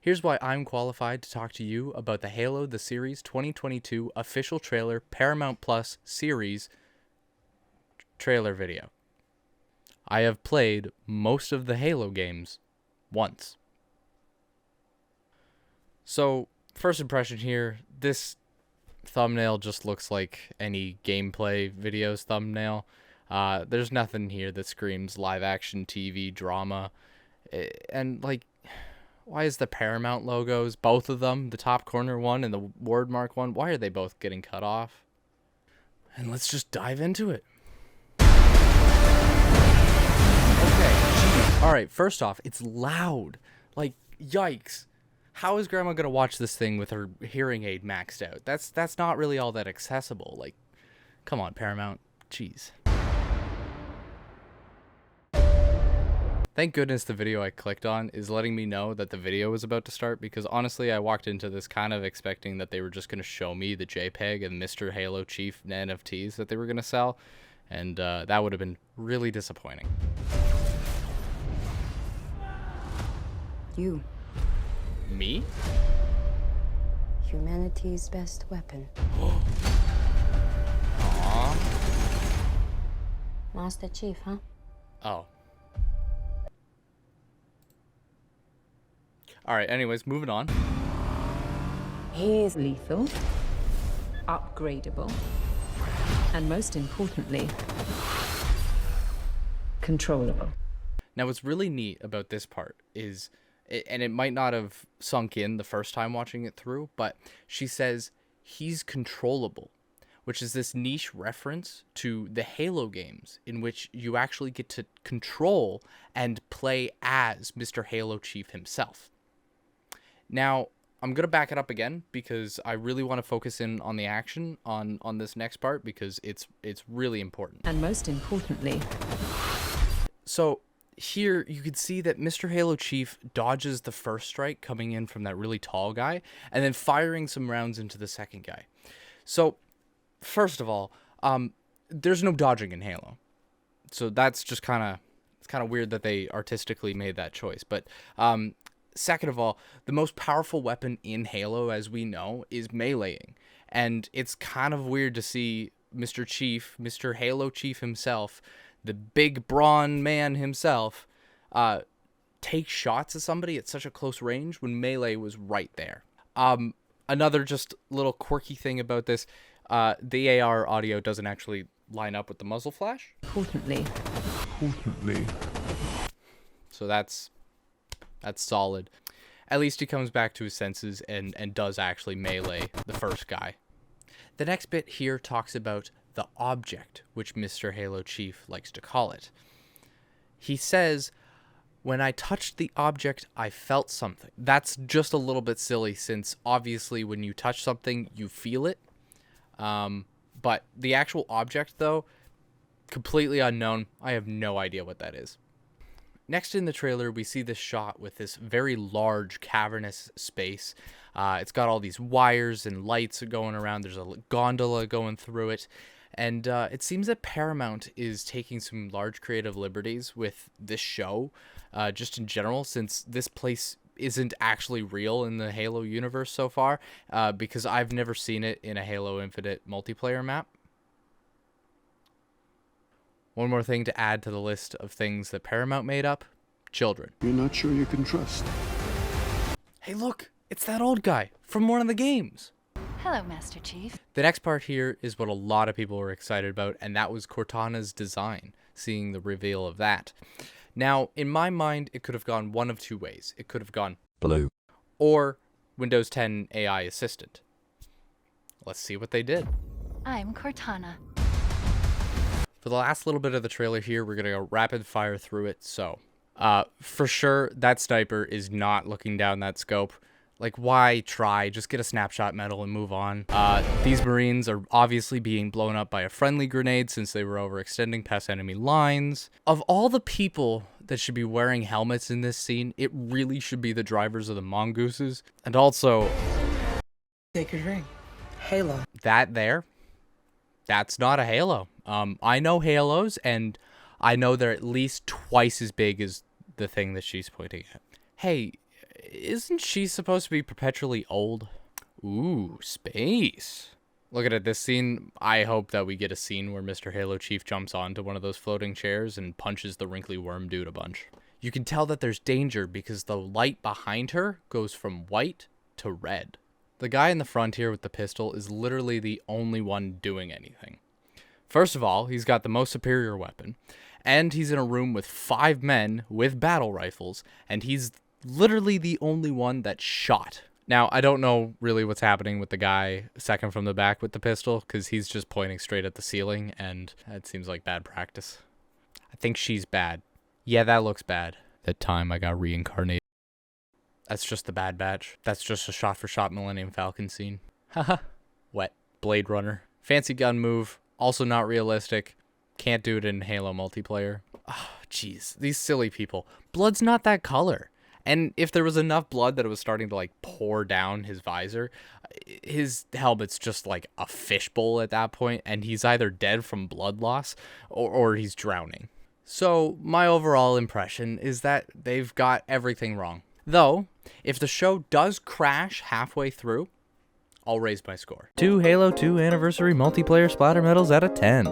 Here's why I'm qualified to talk to you about the Halo the Series 2022 official trailer Paramount Plus series trailer video. I have played most of the Halo games once. So, first impression here, this thumbnail just looks like any gameplay video's thumbnail. There's nothing here that screams live action TV drama. And like, why is the Paramount logos, both of them, the top corner one and the wordmark one, why are they both getting cut off? And let's just dive into it. Okay, geez. All right, first off, it's loud. Like, yikes. How is Grandma gonna watch this thing with her hearing aid maxed out? That's not really all that accessible. Like, come on, Paramount. Jeez. Thank goodness the video I clicked on is letting me know that the video was about to start, because honestly I walked into this kind of expecting that they were just going to show me the JPEG and Mr. Halo Chief NFTs that they were going to sell, and that would have been really disappointing. You. Me? Humanity's best weapon. Aww. Master Chief, huh? Oh. Alright, anyways, moving on. He's Lethal, upgradable, and most importantly, controllable. Now, what's really neat about this part is, and it might not have sunk in the first time watching it through, but she says he's controllable, which is this niche reference to the Halo games in which you actually get to control and play as Mr. Halo Chief himself. Now, I'm going to back it up again because I really want to focus in on the action on this next part, because it's really important. And most importantly, so here you can see that Mr. Halo Chief dodges the first strike coming in from that really tall guy and then firing some rounds into the second guy. So first of all, there's no dodging in Halo. So that's just kind of weird that they artistically made that choice. But second of all, the most powerful weapon in Halo, as we know, is meleeing. And it's kind of weird to see Mr. Chief, Mr. Halo Chief himself, the big brawn man himself, take shots at somebody at such a close range when melee was right there. Another just little quirky thing about this, the AR audio doesn't actually line up with the muzzle flash. importantly, So that's solid. At least he comes back to his senses and does actually melee the first guy. The next bit here talks about the object, which Mr. Halo Chief likes to call it. He says, when I touched the object, I felt something. That's just a little bit silly, since obviously when you touch something, you feel it. But the actual object, though, completely unknown. I have no idea what that is. Next in the trailer, we see this shot with this very large cavernous space. It's got all these wires and lights going around. There's a gondola going through it. And it seems that Paramount is taking some large creative liberties with this show, just in general, since this place isn't actually real in the Halo universe so far, because I've never seen it in a Halo Infinite multiplayer map. One more thing to add to the list of things that Paramount made up: children. You're not sure you can trust. Hey, look, it's that old guy from one of the games. Hello, Master Chief. The next part here is what a lot of people were excited about, and that was Cortana's design, seeing the reveal of that. Now, in my mind, it could have gone one of two ways. It could have gone Blue. or Windows 10 AI Assistant. Let's see what they did. I'm Cortana. For the last little bit of the trailer here, we're going to go rapid fire through it. So, for sure, that sniper is not looking down that scope. Like, why try? Just get a snapshot medal and move on. These Marines are obviously being blown up by a friendly grenade since they were overextending past enemy lines. Of all the people that should be wearing helmets in this scene, it really should be the drivers of the mongooses. And also, Sacred ring. Halo. that there, that's not a Halo. I know Halos, and I know they're at least twice as big as the thing that she's pointing at. Hey, Isn't she supposed to be perpetually old? Ooh, space. Looking at this scene, I hope that we get a scene where Mr. Halo Chief jumps onto one of those floating chairs and punches the wrinkly worm dude a bunch. You can tell that there's danger because the light behind her goes from white to red. The guy in the front here with the pistol is literally the only one doing anything. First of all, he's got the most superior weapon, and he's in a room with 5 men with battle rifles, and he's literally the only one that shot. Now, I don't know really what's happening with the guy second from the back with the pistol, because he's just pointing straight at the ceiling, and that seems like bad practice. I think she's bad. Yeah, that looks bad. That time I got reincarnated. That's just the Bad Batch. That's just a shot-for-shot Millennium Falcon scene. Haha. Wet. Blade Runner. Fancy gun move. Also not realistic. Can't do it in Halo multiplayer. Oh, jeez. These silly people. Blood's not that color. And if there was enough blood that it was starting to like pour down his visor, his helmet's just like a fishbowl at that point, and he's either dead from blood loss or he's drowning. So my overall impression is that they've got everything wrong. Though, if the show does crash halfway through, I'll raise my score. 2 Halo 2 anniversary multiplayer splatter medals out of 10.